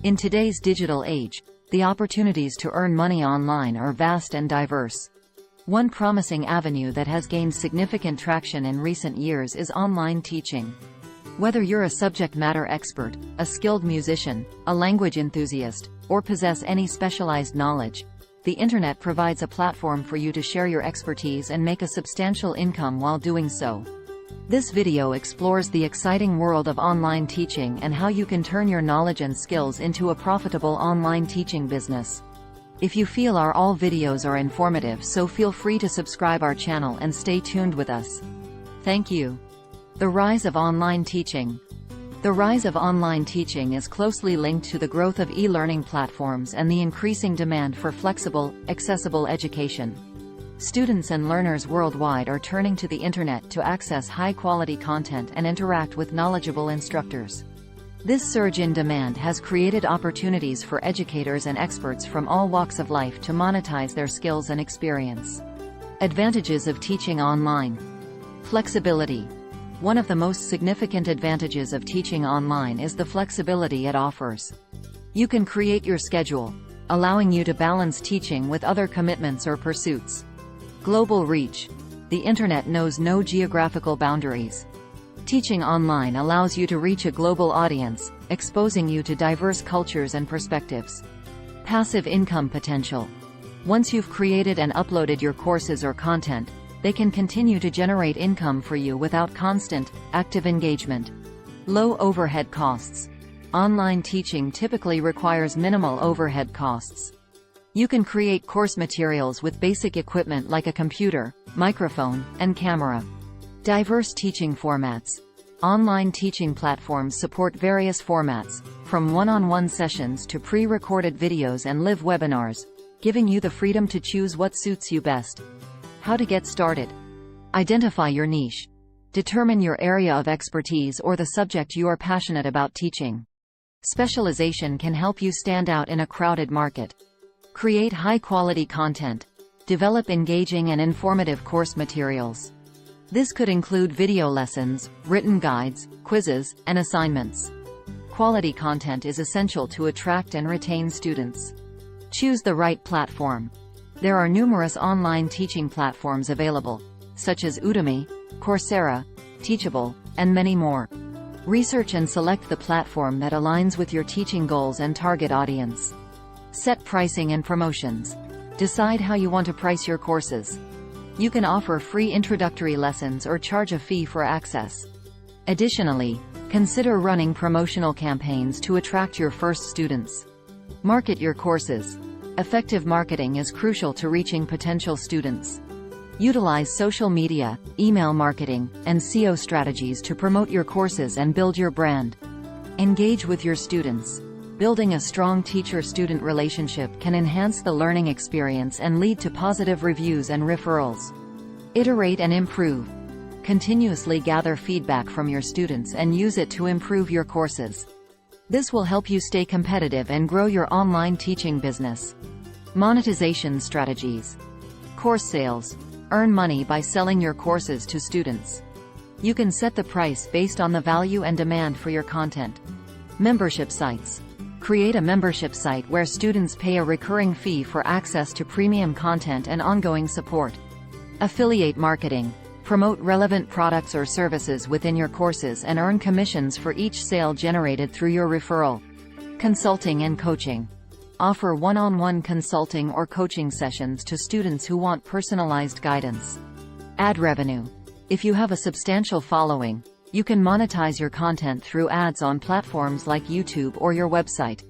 In today's digital age, the opportunities to earn money online are vast and diverse. One promising avenue that has gained significant traction in recent years is online teaching. Whether you're a subject matter expert, a skilled musician, a language enthusiast, or possess any specialized knowledge, the internet provides a platform for you to share your expertise and make a substantial income while doing so. This video explores the exciting world of online teaching and how you can turn your knowledge and skills into a profitable online teaching business. If you feel all videos are informative, so feel free to subscribe our channel and stay tuned with us. Thank you. The rise of online teaching. The rise of online teaching is closely linked to the growth of e-learning platforms and the increasing demand for flexible, accessible education. Students and learners worldwide are turning to the internet to access high-quality content and interact with knowledgeable instructors. This surge in demand has created opportunities for educators and experts from all walks of life to monetize their skills and experience. Advantages of teaching online. Flexibility. One of the most significant advantages of teaching online is the flexibility it offers. You can create your schedule, allowing you to balance teaching with other commitments or pursuits. Global reach. The internet knows no geographical boundaries. Teaching online allows you to reach a global audience, exposing you to diverse cultures and perspectives. Passive income potential. Once you've created and uploaded your courses or content, they can continue to generate income for you without constant, active engagement. Low overhead costs. Online teaching typically requires minimal overhead costs. You can create course materials with basic equipment like a computer, microphone, and camera. Diverse teaching formats. Online teaching platforms support various formats, from one-on-one sessions to pre-recorded videos and live webinars, giving you the freedom to choose what suits you best. How to get started. Identify your niche. Determine your area of expertise or the subject you are passionate about teaching. Specialization can help you stand out in a crowded market. Create high-quality content. Develop engaging and informative course materials. This could include video lessons, written guides, quizzes, and assignments. Quality content is essential to attract and retain students. Choose the right platform. There are numerous online teaching platforms available, such as Udemy, Coursera, Teachable, and many more. Research and select the platform that aligns with your teaching goals and target audience. Set pricing and promotions. Decide how you want to price your courses. You can offer free introductory lessons or charge a fee for access. Additionally, consider running promotional campaigns to attract your first students. Market your courses. Effective marketing is crucial to reaching potential students. Utilize social media, email marketing, and SEO strategies to promote your courses and build your brand. Engage with your students. Building a strong teacher-student relationship can enhance the learning experience and lead to positive reviews and referrals. Iterate and improve. Continuously gather feedback from your students and use it to improve your courses. This will help you stay competitive and grow your online teaching business. Monetization strategies. Course sales. Earn money by selling your courses to students. You can set the price based on the value and demand for your content. Membership sites. Create a membership site where students pay a recurring fee for access to premium content and ongoing support. Affiliate marketing. Promote relevant products or services within your courses and earn commissions for each sale generated through your referral. Consulting and coaching. Offer one-on-one consulting or coaching sessions to students who want personalized guidance. Ad revenue. If you have a substantial following, you can monetize your content through ads on platforms like YouTube or your website.